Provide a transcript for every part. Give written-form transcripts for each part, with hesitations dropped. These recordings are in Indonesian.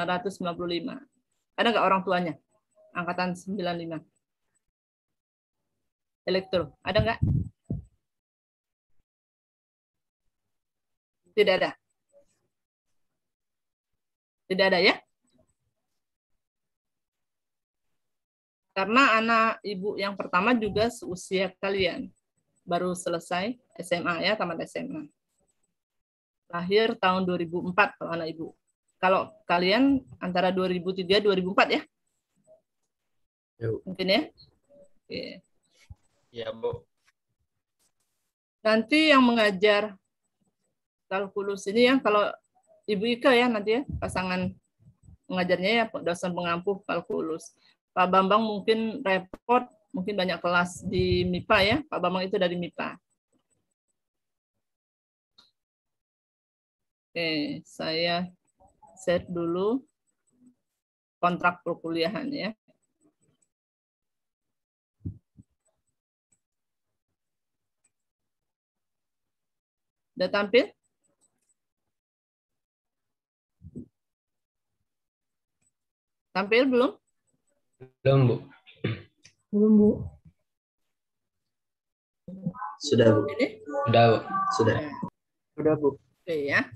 Ada nggak orang tuanya? Angkatan 95. Elektro. Ada nggak? Tidak ada. Tidak ada ya? Karena anak ibu yang pertama juga seusia kalian. Baru selesai SMA ya, tamat SMA. Lahir tahun 2004 kalau anak ibu. Kalau kalian antara 2003 2004 ya? Yuk. Mungkin ya? Oke. Ya, Bu. Nanti yang mengajar kalkulus ini ya, kalau Ibu Ika ya nanti ya, pasangan mengajarnya ya, dosen pengampu kalkulus. Pak Bambang mungkin repot, mungkin banyak kelas di MIPA ya. Pak Bambang itu dari MIPA. Oke, saya set dulu kontrak perkuliahan ya. Udah tampil? Tampil belum? Belum, Bu. Belum, Bu. Sudah, Bu. Ini? Sudah, Bu. Sudah. Udah, Bu. Oke ya.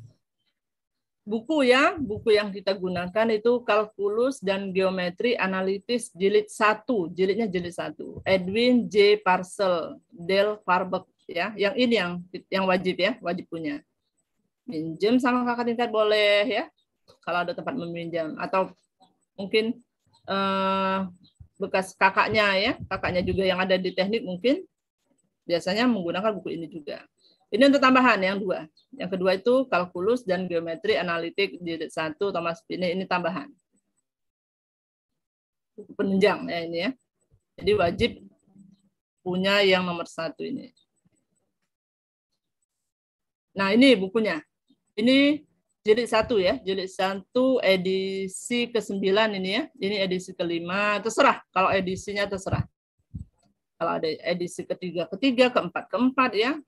Buku ya, buku yang kita gunakan itu Kalkulus dan Geometri Analitis jilid 1, jilidnya jilid 1. Edwin J. Parcel, Del Farbeck ya. Yang ini yang wajib ya, wajib punya. Minjem sama kakak tingkat boleh ya. Kalau ada tempat meminjam atau mungkin bekas kakaknya ya, kakaknya juga yang ada di teknik mungkin biasanya menggunakan buku ini juga. Ini untuk tambahan yang dua. Yang kedua itu kalkulus dan geometri analitik jilid 1 Thomas Finney, ini tambahan. Buku penunjang ya ini ya. Jadi wajib punya yang nomor 1 ini. Nah ini bukunya. Ini jilid 1 ya. Jilid 1 edisi ke-9 ini ya. Ini edisi ke-5. Terserah. Kalau edisinya terserah. Kalau ada edisi ketiga, keempat ya.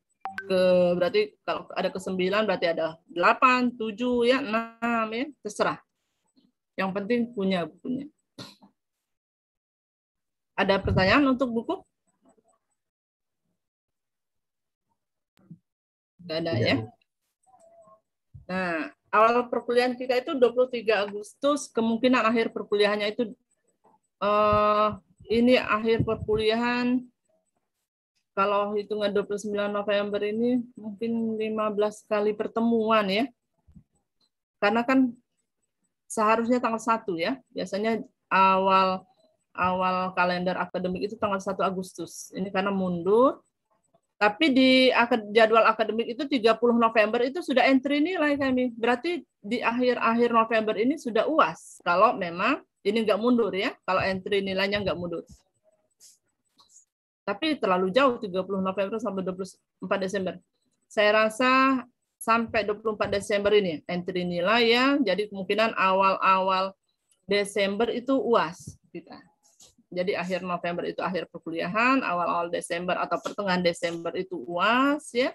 Berarti kalau ada ke-9 berarti ada 8, 7 ya, 6 ya, terserah. Yang penting punya bukunya. Ada pertanyaan untuk buku? Enggak ada ya. Nah, awal perkuliahan kita itu 23 Agustus, kemungkinan akhir perkuliahannya itu ini akhir perkuliahan kalau hitungan 29 November ini mungkin 15 kali pertemuan ya. Karena kan seharusnya tanggal 1 ya. Biasanya awal kalender akademik itu tanggal 1 Agustus. Ini karena mundur. Tapi di jadwal akademik itu 30 November itu sudah entry nilai kami. Berarti di akhir November ini sudah UAS. Kalau memang ini nggak mundur ya. Kalau entry nilainya nggak mundur. Tapi terlalu jauh 30 November sampai 24 Desember. Saya rasa sampai 24 Desember ini entry nilai ya. Jadi kemungkinan awal Desember itu UAS kita. Jadi akhir November itu akhir perkuliahan, awal Desember atau pertengahan Desember itu UAS ya.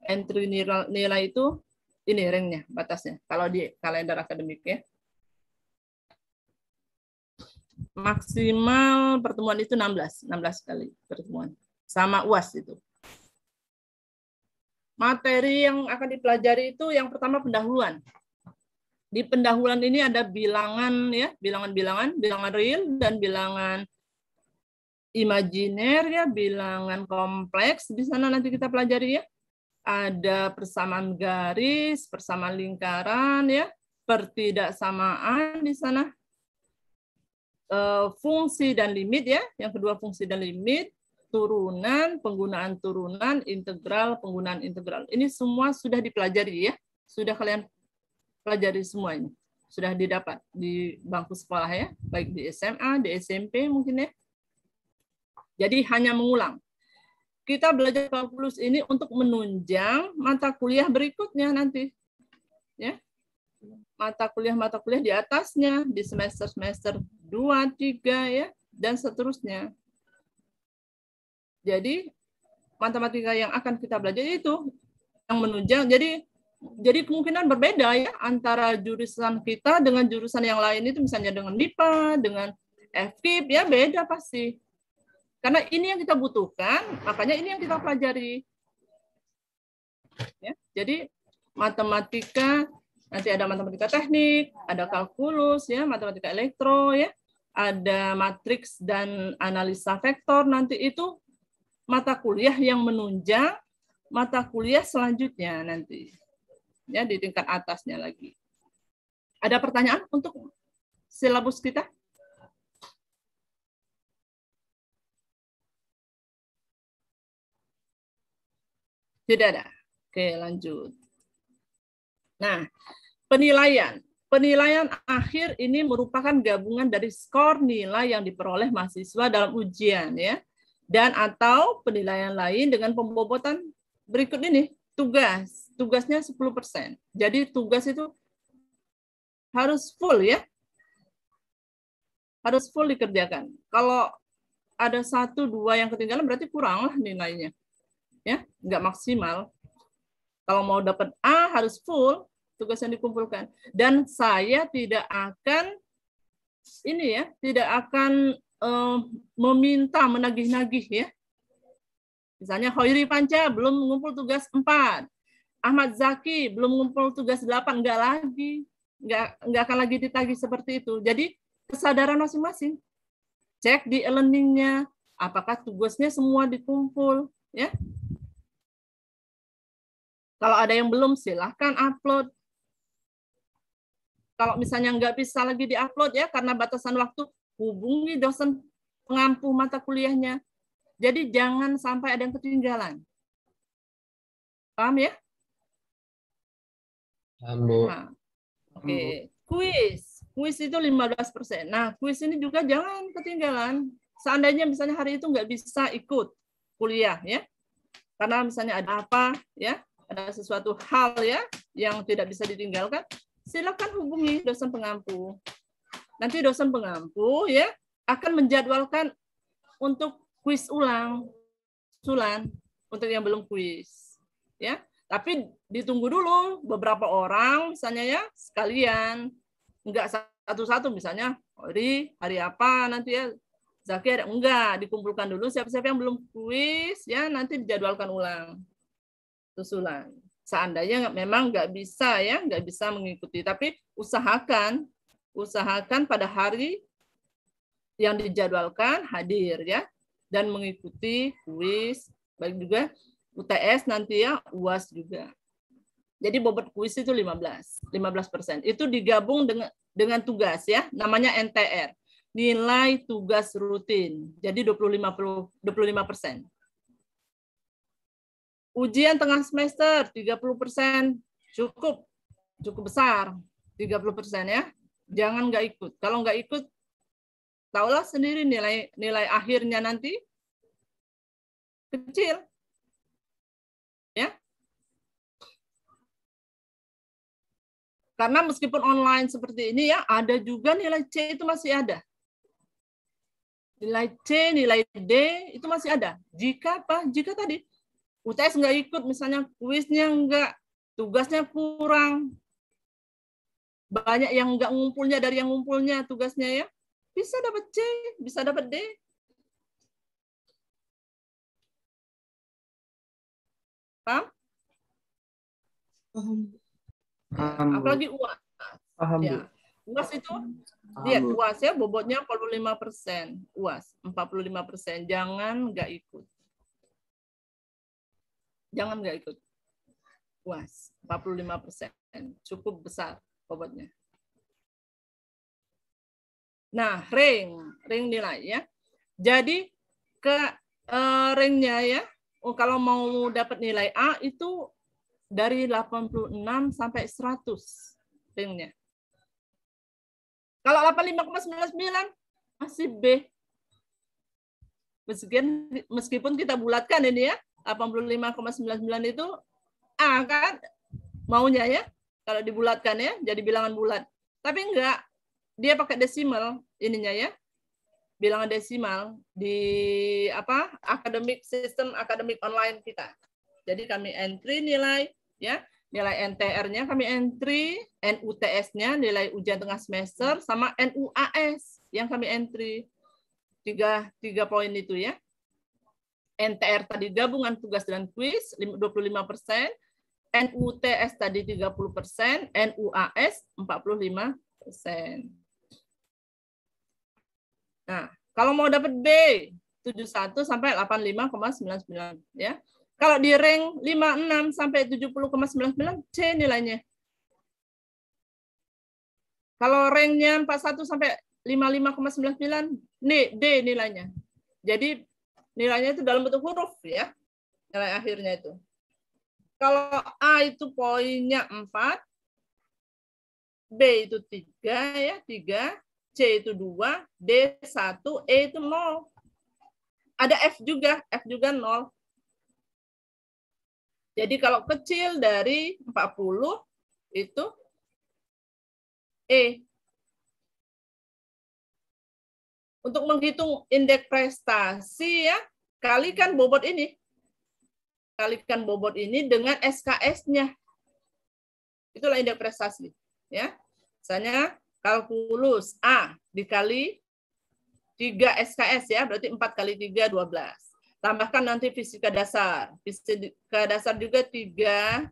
Entry nilai itu ini ranknya, batasnya. Kalau di kalender akademik ya. Maksimal pertemuan itu 16 kali pertemuan. Sama UAS itu. Materi yang akan dipelajari itu yang pertama pendahuluan. Di pendahuluan ini ada bilangan ya, bilangan real dan bilangan imajiner ya, bilangan kompleks di sana nanti kita pelajari ya. Ada persamaan garis, persamaan lingkaran ya, pertidaksamaan di sana. Fungsi dan limit ya, yang kedua fungsi dan limit, turunan, penggunaan turunan, integral, penggunaan integral. Ini semua sudah dipelajari ya, sudah kalian pelajari semua ini. Sudah didapat di bangku sekolah ya, baik di SMA, di SMP mungkin ya. Jadi hanya mengulang. Kita belajar kalkulus ini untuk menunjang mata kuliah berikutnya nanti. Ya. Mata kuliah di atasnya, di semester 2, 3 ya, dan seterusnya. Jadi matematika yang akan kita belajar itu yang menunjang. Jadi Jadi kemungkinan berbeda ya antara jurusan kita dengan jurusan yang lain itu, misalnya dengan MIPA, dengan FKIP, ya beda pasti. Karena ini yang kita butuhkan, makanya ini yang kita pelajari. Ya, jadi matematika, nanti ada matematika teknik, ada kalkulus, ya, matematika elektro, ya, ada matriks dan analisa vektor. Nanti itu mata kuliah yang menunjang mata kuliah selanjutnya nanti. Ya, di tingkat atasnya lagi. Ada pertanyaan untuk silabus kita? Tidak ada. Oke, lanjut. Nah, penilaian. Penilaian akhir ini merupakan gabungan dari skor nilai yang diperoleh mahasiswa dalam ujian, ya, dan atau penilaian lain dengan pembobotan berikut ini. Tugas. Tugasnya 10%. Jadi tugas itu harus full, ya. Harus full dikerjakan. Kalau ada 1, 2 yang ketinggalan berarti kurang lah nilainya. Ya, nggak maksimal. Kalau mau dapat A harus full tugas yang dikumpulkan. Dan saya tidak akan ini ya, tidak akan meminta menagih-nagih ya. Misalnya Hoiri Panca belum mengumpul tugas 4. Ahmad Zaki belum mengumpul tugas 8, enggak lagi. Enggak akan lagi ditagih seperti itu. Jadi kesadaran masing-masing. Cek di e-learning-nya apakah tugasnya semua dikumpul ya. Kalau ada yang belum silahkan upload. Kalau misalnya nggak bisa lagi diupload ya karena batasan waktu, hubungi dosen pengampu mata kuliahnya. Jadi jangan sampai ada yang ketinggalan. Paham ya? Paham, Bu. Nah, oke. Kuis. Kuis itu 15%. Nah, kuis ini juga jangan ketinggalan. Seandainya misalnya hari itu nggak bisa ikut kuliah ya. Karena misalnya ada apa ya, ada sesuatu hal ya yang tidak bisa ditinggalkan, silakan hubungi dosen pengampu. Nanti dosen pengampu ya akan menjadwalkan untuk kuis ulang, susulan untuk yang belum kuis. Ya, tapi ditunggu dulu beberapa orang misalnya ya sekalian, enggak satu-satu misalnya hari apa nanti ya Zaki ada enggak, dikumpulkan dulu siapa-siapa yang belum kuis ya nanti dijadwalkan ulang susulan. Seandainya memang nggak bisa ya, nggak bisa mengikuti, tapi usahakan pada hari yang dijadwalkan hadir ya dan mengikuti kuis, baik juga UTS nanti ya, UAS juga. Jadi bobot kuis itu 15%. Itu digabung dengan tugas ya, namanya NTR. Nilai tugas rutin. Jadi 25%. Ujian tengah semester 30%, cukup besar 30% ya. Jangan nggak ikut. Kalau nggak ikut, tahulah sendiri nilai akhirnya nanti kecil, ya. Karena meskipun online seperti ini ya, ada juga nilai C itu masih ada. Nilai C, nilai D itu masih ada. Jika apa? Jika tadi UTS nggak ikut, misalnya kuisnya nggak, tugasnya kurang, banyak yang nggak ngumpulnya dari yang ngumpulnya tugasnya ya, bisa dapat C, bisa dapat D. Paham? Paham. Apalagi UAS. Paham, Bu. Ya. UAS itu, lihat UAS ya, bobotnya 45%. UAS 45%. Jangan nggak ikut. Jangan nggak ikut. UAS 45%. Cukup besar bobotnya. Nah, ring nilai ya. Jadi ke ringnya ya, kalau mau dapat nilai A itu dari 86 sampai 100 ringnya. Kalau 85,99 masih B. Meskipun kita bulatkan ini ya, 85,99 itu A kan maunya ya, kalau dibulatkan ya, jadi bilangan bulat. Tapi enggak, dia pakai desimal ininya ya, bilangan desimal di sistem akademik online kita. Jadi kami entry nilai ya Nilai NTR-nya kami entry, NUTS-nya nilai ujian tengah semester, sama NUAS yang kami entry. Tiga poin itu ya. NTR tadi gabungan tugas dan kuis 25%, NUTS tadi 30%, NUAS 45%. Nah, kalau mau dapat B 71 sampai 85,99 ya. Kalau di rank 56 sampai 70,99 C nilainya. Kalau ranknya 41 sampai 55,99 D nilainya. Jadi nilainya itu dalam bentuk huruf ya. Nilai akhirnya itu. Kalau A itu poinnya 4, B itu 3 ya, 3, C itu 2, D 1, E itu 0. Ada F juga 0. Jadi kalau kecil dari 40 itu E. Untuk menghitung indeks prestasi ya, kalikan bobot ini. Kalikan bobot ini dengan SKS-nya. Itulah indeks prestasi. Ya. Misalnya kalkulus A dikali 3 SKS ya, berarti 4 kali 3, 12. Tambahkan nanti fisika dasar. Fisika dasar juga 3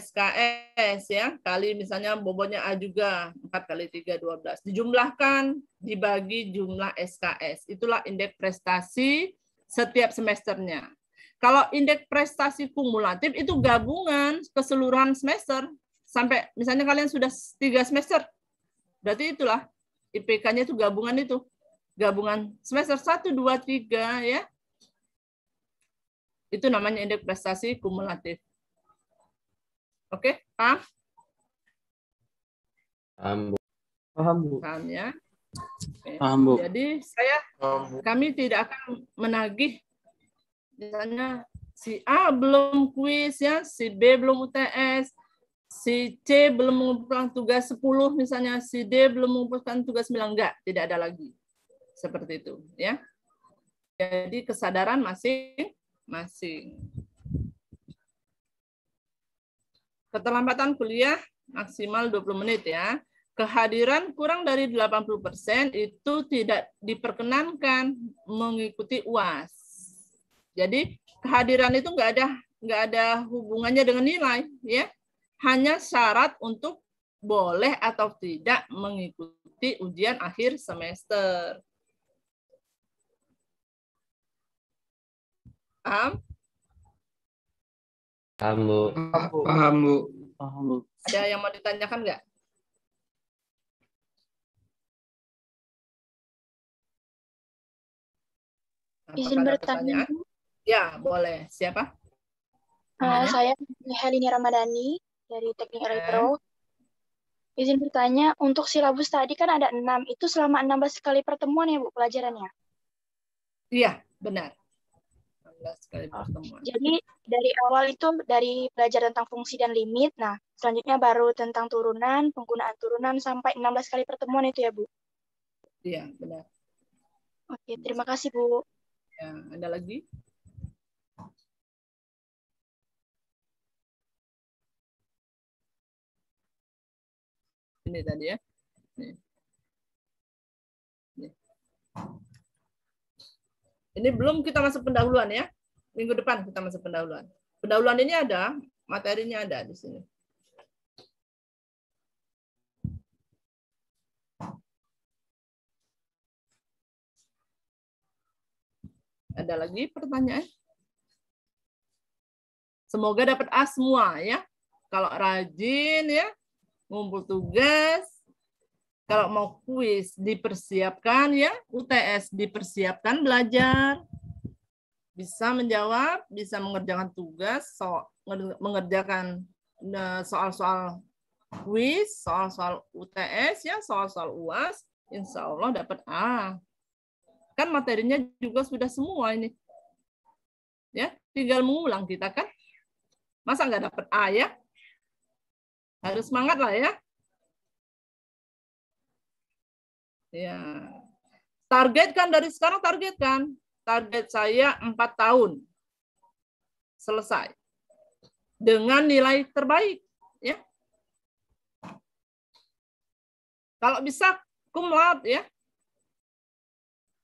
SKS ya, kali misalnya bobotnya A juga 4 kali 3, 12. Dijumlahkan, dibagi jumlah SKS. Itulah indeks prestasi setiap semesternya. Kalau indeks prestasi kumulatif itu gabungan keseluruhan semester. Sampai misalnya kalian sudah 3 semester. Berarti itulah IPK-nya itu gabungan itu. Gabungan semester 1, 2, 3 ya. Itu namanya indeks prestasi kumulatif. Oke, paham? Paham, Bu. Paham, Bu. Paham ya? Oke. Paham, Bu. Jadi kami tidak akan menagih misalnya si A belum kuis ya, si B belum UTS, si C belum mengumpulkan tugas 10 misalnya, si D belum mengumpulkan tugas 9, enggak, tidak ada lagi. Seperti itu ya. Jadi kesadaran masing-masing. Keterlambatan kuliah maksimal 20 menit ya. Kehadiran kurang dari 80% itu tidak diperkenankan mengikuti UAS. Jadi kehadiran itu nggak ada hubungannya dengan nilai ya. Hanya syarat untuk boleh atau tidak mengikuti ujian akhir semester. Paham? Paham, Bu. Paham, Bu. Paham, Bu. Ada yang mau ditanyakan nggak? Izin Apakah ada bertanya, pertanyaan? Ya, boleh. Siapa? saya Helini Ramadhani dari Teknik Elektro. Izin bertanya, untuk silabus tadi kan ada 6, itu selama 16 kali pertemuan ya Bu pelajarannya? Iya, benar. 16 kali pertemuan. Jadi dari awal itu dari belajar tentang fungsi dan limit, nah selanjutnya baru tentang turunan, penggunaan turunan sampai 16 kali pertemuan itu ya Bu? Iya, benar. Oke, terima kasih Bu. Ya, ada lagi? Ini tadi ya. Ini belum kita masuk pendahuluan ya. Minggu depan kita masuk pendahuluan. Pendahuluan ini ada, materinya ada di sini. Ada lagi pertanyaan? Semoga dapat A semua ya. Kalau rajin ya, ngumpul tugas. Kalau mau kuis dipersiapkan ya, UTS dipersiapkan belajar. Bisa menjawab, bisa mengerjakan tugas, mengerjakan soal-soal kuis, soal-soal UTS ya, soal-soal UAS, insya Allah dapat A. Kan materinya juga sudah semua ini. Ya, tinggal mengulang kita kan. Masa nggak dapat A ya? Harus semangat lah ya. Ya. Targetkan dari sekarang, targetkan. Target saya 4 tahun. Selesai. dengan nilai terbaik, ya. Kalau bisa cum laude, ya.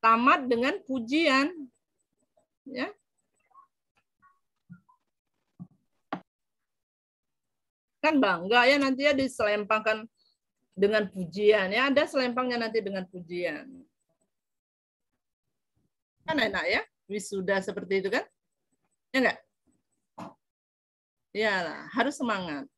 Tamat dengan pujian, ya. Kan bangga ya nanti ya diselempangkan dengan pujian, ya. Ada selempangnya nanti dengan pujian. Kan enak ya, wisuda seperti itu kan? Ya enggak? Ya, harus semangat.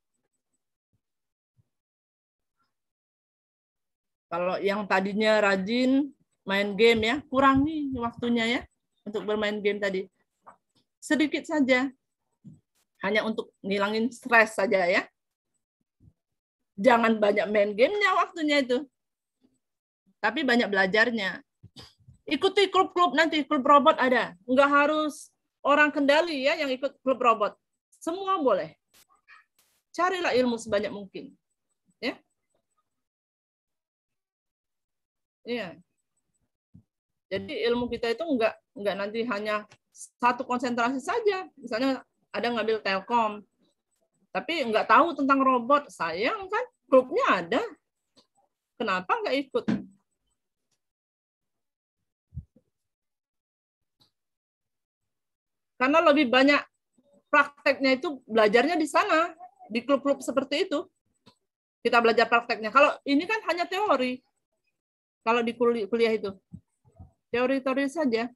Kalau yang tadinya rajin main game ya, kurangi waktunya ya untuk bermain game tadi. Sedikit saja. Hanya untuk ngilangin stres saja ya. Jangan banyak main gamenya waktunya itu. Tapi banyak belajarnya. Ikuti klub-klub nanti, klub robot ada. Enggak harus orang kendali ya yang ikut klub robot. Semua boleh. Carilah ilmu sebanyak mungkin. Ya. Iya. Jadi ilmu kita itu enggak nanti hanya satu konsentrasi saja. Misalnya ada ngambil Telkom, tapi enggak tahu tentang robot. Sayang kan, klubnya ada. Kenapa enggak ikut? Karena lebih banyak prakteknya itu belajarnya di sana, di klub-klub seperti itu. Kita belajar prakteknya. Kalau ini kan hanya teori. Kalau di kuliah itu. Teori-teori saja.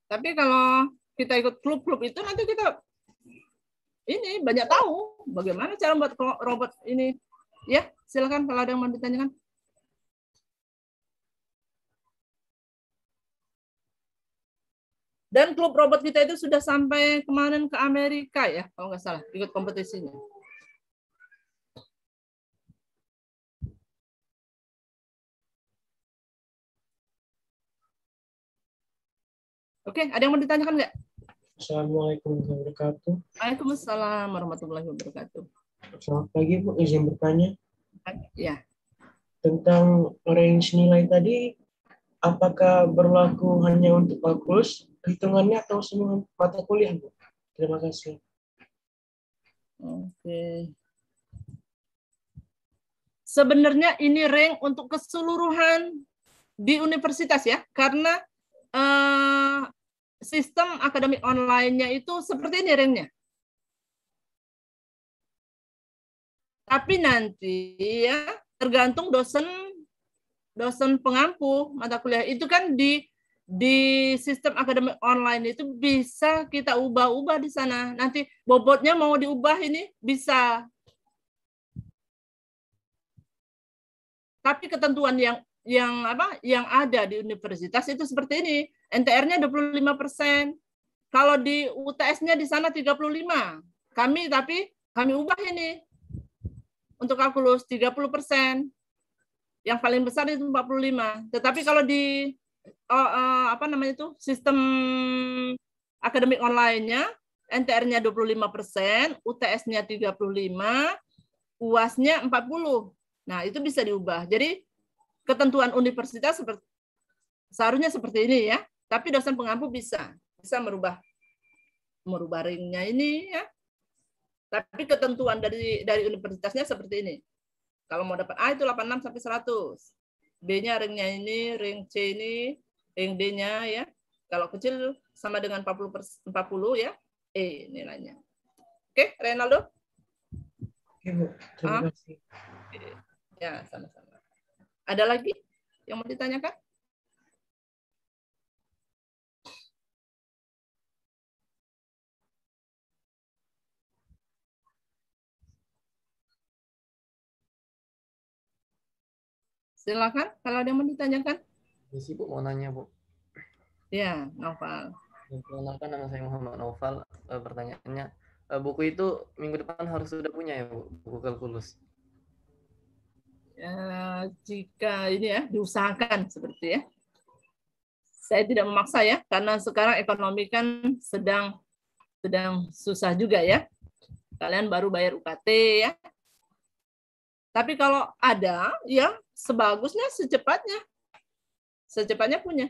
Tapi kalau kita ikut klub-klub itu nanti kita ini banyak tahu bagaimana cara membuat robot ini. Ya, silakan kalau ada yang mau ditanyakan. Dan klub robot kita itu sudah sampai kemarin ke Amerika ya, kalau nggak salah, ikut kompetisinya. Oke, ada yang mau ditanyakan nggak? Assalamualaikum warahmatullahi wabarakatuh. Waalaikumsalam warahmatullahi wabarakatuh. Selamat pagi Bu, izin bertanya. Ya. Tentang range nilai tadi, apakah berlaku hanya untuk kalkulus hitungannya atau semua mata kuliah Bu? Terima kasih. Oke. Sebenarnya ini rank untuk keseluruhan di universitas ya, karena sistem akademik online-nya itu seperti ini ranknya. Tapi nanti ya tergantung dosen pengampu mata kuliah itu kan di sistem akademik online itu bisa kita ubah-ubah di sana. Nanti bobotnya mau diubah ini bisa. Tapi ketentuan yang ada di universitas itu seperti ini. NTR-nya 25%. Kalau di UTS-nya di sana 35. Kami ubah ini. Untuk kalkulus 30%. Yang paling besar itu 45. Tetapi kalau di sistem akademik online-nya NTR-nya 25%, UTS-nya 35, UAS-nya 40. Nah, itu bisa diubah. Jadi ketentuan universitas seharusnya seperti ini ya. Tapi dosen pengampu bisa merubah ringnya ini ya. Tapi ketentuan dari universitasnya seperti ini. Kalau mau dapat A itu 86 sampai 100. B-nya ringnya ini, ring C ini, ring D-nya ya. Kalau kecil sama dengan 40 ya. E nilainya. Oke, Renaldo? Oke, Bu. Terima kasih. Ya, sama-sama. Ada lagi yang mau ditanyakan? Silakan kalau ada yang mau ditanyakan. Misi Bu mau nanya Bu. Ya, Noval. Perkenalkan, nama saya Muhammad Noval. Pertanyaannya, buku itu minggu depan harus sudah punya ya Bu, buku kalkulus. Ya, jika ini ya diusahakan seperti ya. Saya tidak memaksa ya, karena sekarang ekonomi kan sedang susah juga ya. Kalian baru bayar UKT ya. Tapi kalau ada, ya sebagusnya secepatnya punya.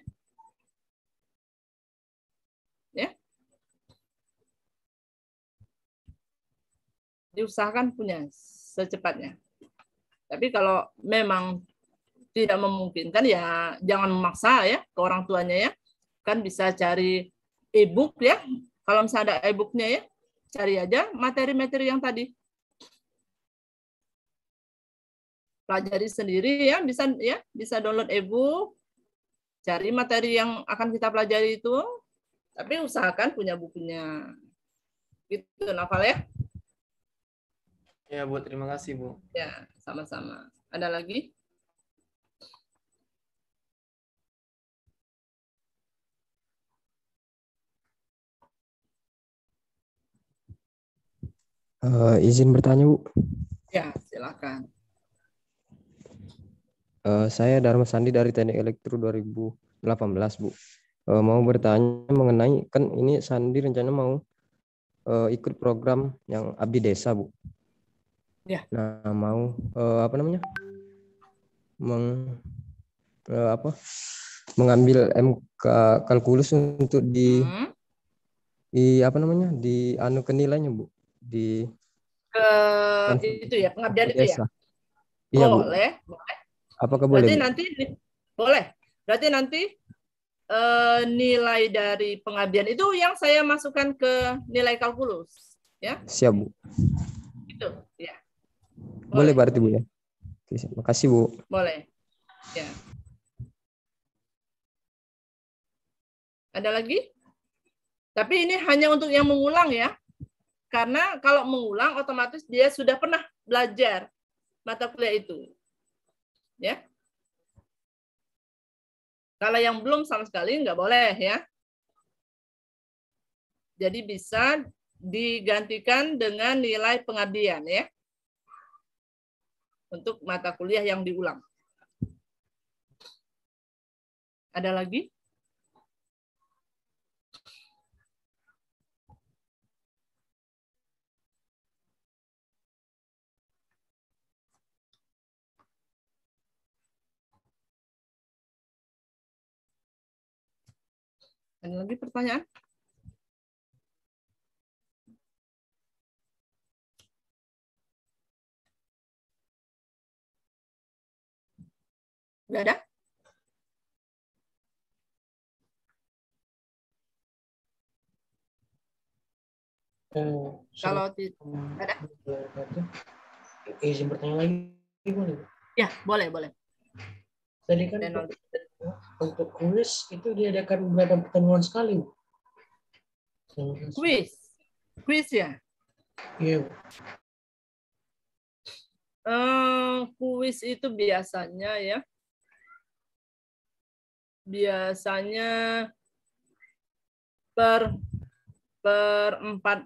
diusahakan punya secepatnya. Tapi kalau memang tidak memungkinkan ya jangan memaksa ya ke orang tuanya ya. Kan bisa cari e-book ya. Kalau misalnya ada e-booknya ya, cari aja materi-materi yang tadi. Pelajari sendiri ya, bisa download e-book, cari materi yang akan kita pelajari itu, tapi usahakan punya bukunya. Gitu, Novel ya. Ya, Bu, terima kasih, Bu. Ya, sama-sama. Ada lagi? Izin bertanya, Bu. Ya, silakan. Saya Dharma Sandi dari Teknik Elektro 2018, Bu. Mau bertanya mengenai, kan ini Sandi rencana mau ikut program yang Abdi Desa, Bu. Ya. Nah, mau mengambil MK kalkulus untuk di anu ke nilainya, Bu. Itu ya, pengabdian itu ya? Iya, Bu. Boleh. Apakah boleh, Berarti Bu? nanti boleh. Berarti nanti nilai dari pengabdian itu yang saya masukkan ke nilai kalkulus, ya? Siap, Bu. Itu, ya. Boleh berarti, Bu ya. Oke, makasih, Bu. Boleh. Ya. Ada lagi? Tapi ini hanya untuk yang mengulang ya. Karena kalau mengulang otomatis dia sudah pernah belajar mata kuliah itu. Ya. Kalau yang belum sama sekali nggak boleh ya. Jadi bisa digantikan dengan nilai pengabdian ya. Untuk mata kuliah yang diulang. Ada lagi? Ada lagi pertanyaan? Nggak ada? Kalau ada? Izin bertanya lagi, boleh? Ya, boleh. Tadi kan untuk kuis itu diadakan berapa pertemuan sekali? Kuis ya? Iya. Kuis itu biasanya ya. Biasanya per 3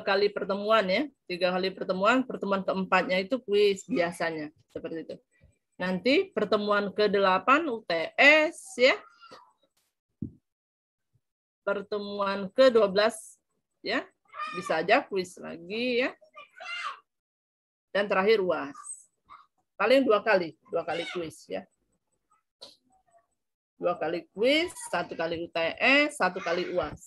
kali pertemuan ya. 3 kali pertemuan keempatnya itu kuis biasanya. Seperti itu. Nanti pertemuan ke-8 UTS ya. Pertemuan ke-12 ya. Bisa aja kuis lagi ya. Dan terakhir UAS. Paling 2 kali kuis ya. 2 kali kuis, 1 kali UTS, 1 kali UAS.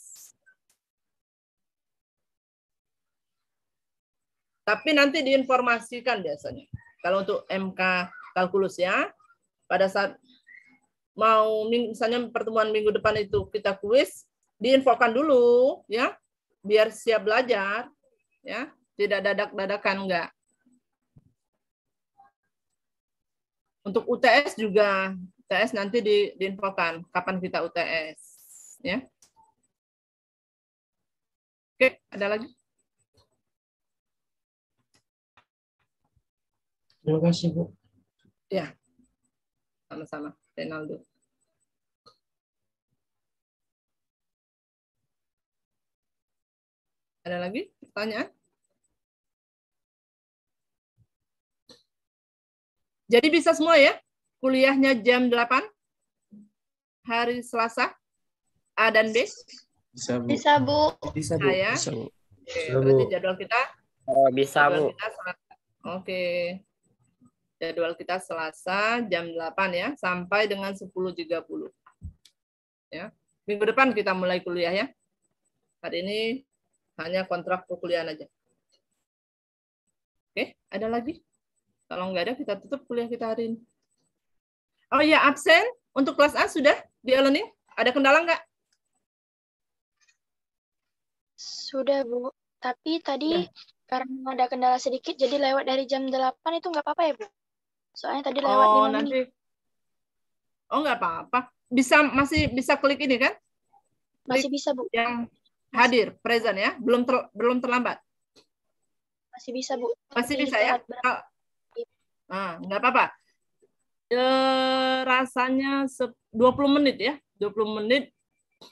Tapi nanti diinformasikan biasanya. Kalau untuk MK kalkulus ya, pada saat mau misalnya pertemuan minggu depan itu kita kuis, diinfokan dulu ya, biar siap belajar ya, tidak dadak-dadakan enggak. Untuk UTS juga, UTS nanti diinfokan kapan kita UTS ya. Oke, ada lagi? Terima kasih, Bu. Ya, sama-sama, Renaldo. Ada lagi pertanyaan? Jadi bisa semua ya? Kuliahnya jam 8 hari Selasa, A dan B? Bisa, Bu. Bisa, Bu. Bisa, Bu. Ya. Bisa, Bu. Oke, berarti jadwal kita? Bisa, Bu. Oke. Jadwal kita Selasa jam 8 ya, sampai dengan 10.30. Ya. Minggu depan kita mulai kuliah ya. Hari ini hanya kontrak perkuliahan aja. Oke, ada lagi? Kalau nggak ada, kita tutup kuliah kita hari ini. Oh ya, absen untuk kelas A sudah di e-learning? Ada kendala nggak? Sudah, Bu. Tapi tadi karena ada kendala sedikit, jadi lewat dari jam 8 itu nggak apa-apa ya, Bu? Soalnya tadi lewat 5 menit. Nanti. Oh, nggak apa-apa. Masih bisa klik ini kan? Masih bisa, Bu. Yang hadir, present ya? Belum terlambat? Masih bisa, Bu. Masih Tapi bisa ya? Nggak apa-apa. Rasanya 20 menit ya. 20 menit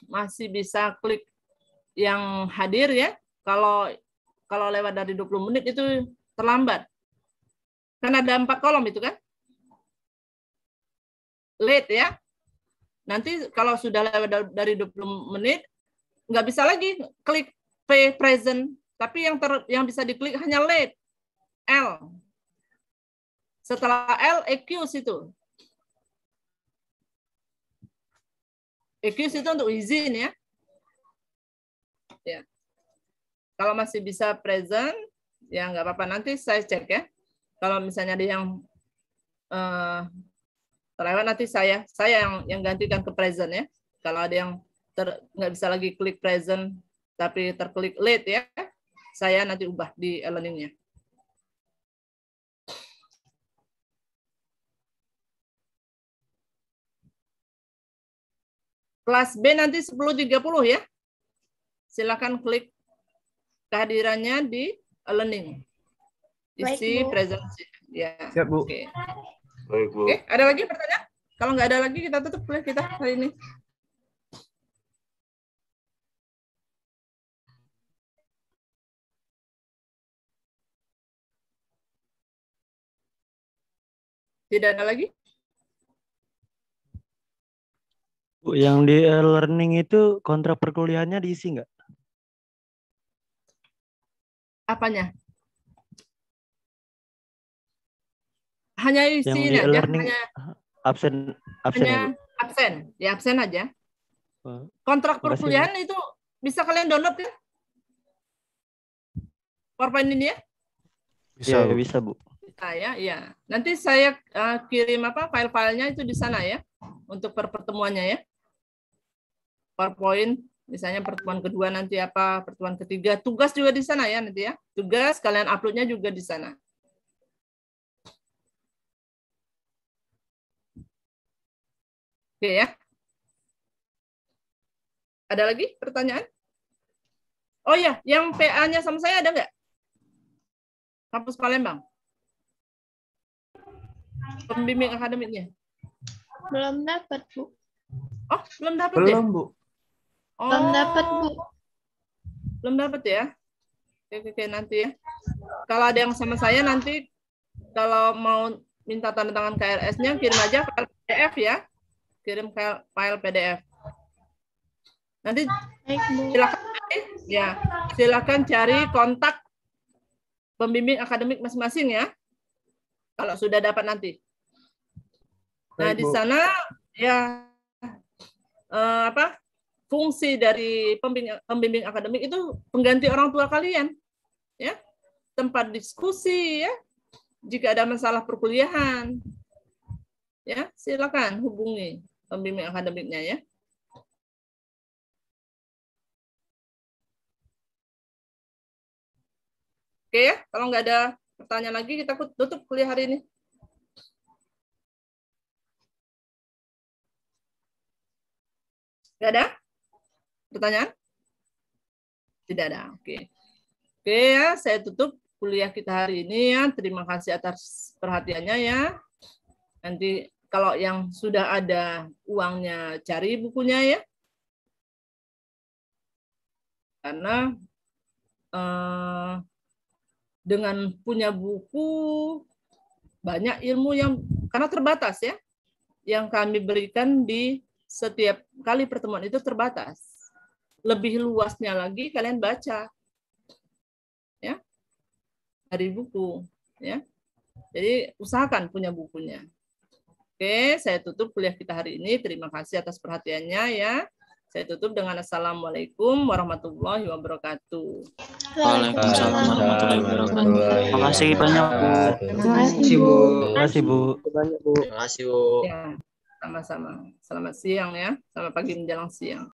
masih bisa klik yang hadir ya. Kalau lewat dari 20 menit itu terlambat. Kan ada 4 kolom itu kan? Late ya. Nanti kalau sudah lewat dari 20 menit, nggak bisa lagi klik P present. Tapi yang bisa diklik hanya late. L. Setelah L, excuse itu. Excuse itu untuk izin ya. Ya. Kalau masih bisa present, ya nggak apa-apa. Nanti saya cek ya. Kalau misalnya ada yang terlewat, nanti saya yang gantikan ke present ya. Kalau ada yang nggak bisa lagi klik present, tapi terklik late ya, saya nanti ubah di e-learning-nya. Kelas B nanti 10.30 ya. Silakan klik kehadirannya di e-learning. Isi presensi. Ya. Siap, Bu. Oke. Baik, Bu. Oke, ada lagi pertanyaan? Kalau nggak ada lagi, kita tutup kuliah kita hari ini. Tidak ada lagi? Bu, yang di e-learning itu kontrak perkuliahannya diisi nggak? Apanya? Hanya Yang isi di aja. e-learning Hanya absen hanya ya, Bu? absen. Ya, absen aja. Oh, Kontrak makasih, Bu. perkuliahan itu bisa kalian download kan? PowerPoint ini ya? Bisa, bisa, Bu. Bisa ya, iya. Nanti saya kirim file-filenya itu di sana ya untuk pertemuannya ya. PowerPoint, misalnya pertemuan kedua nanti apa, pertemuan ketiga, tugas juga di sana ya nanti ya. Tugas kalian uploadnya juga di sana. Oke ya. Ada lagi pertanyaan? Oh ya, yang PA-nya sama saya ada nggak? Kampus Palembang. Pembimbing akademiknya. Belum dapat, Bu. Oh, belum dapat ya? Belum, Bu. Oh, Belum dapat, Bu. belum dapat ya? Oke, nanti ya. Kalau ada yang sama saya nanti, kalau mau minta tanda tangan KRS-nya, kirim aja file PDF ya. Kirim file PDF. Nanti silakan cari kontak pembimbing akademik masing-masing ya. Kalau sudah dapat nanti. Nah, Baik, di Bu. sana ya fungsi dari pembimbing akademik itu pengganti orang tua kalian, ya, tempat diskusi, ya, jika ada masalah perkuliahan, ya, silakan hubungi pembimbing akademiknya, ya. Oke ya, kalau nggak ada pertanyaan lagi kita tutup kuliah hari ini. Nggak ada? Pertanyaan? Tidak ada. Oke. Oke ya, saya tutup kuliah kita hari ini ya. Terima kasih atas perhatiannya ya. Nanti kalau yang sudah ada uangnya cari bukunya ya. Karena dengan punya buku banyak ilmu yang karena terbatas ya. Yang kami berikan di setiap kali pertemuan itu terbatas. Lebih luasnya lagi kalian baca ya dari buku ya. Jadi usahakan punya bukunya. Oke, saya tutup kuliah kita hari ini. Terima kasih atas perhatiannya ya. Saya tutup dengan Assalamualaikum warahmatullahi wabarakatuh. Waalaikumsalam warahmatullahi wabarakatuh. Terima kasih banyak, Bu. Terima kasih, Bu. Terima kasih, Bu. Banyak, Bu. Terima kasih, Bu. Ya, sama-sama. Selamat siang ya. Selamat pagi menjelang siang.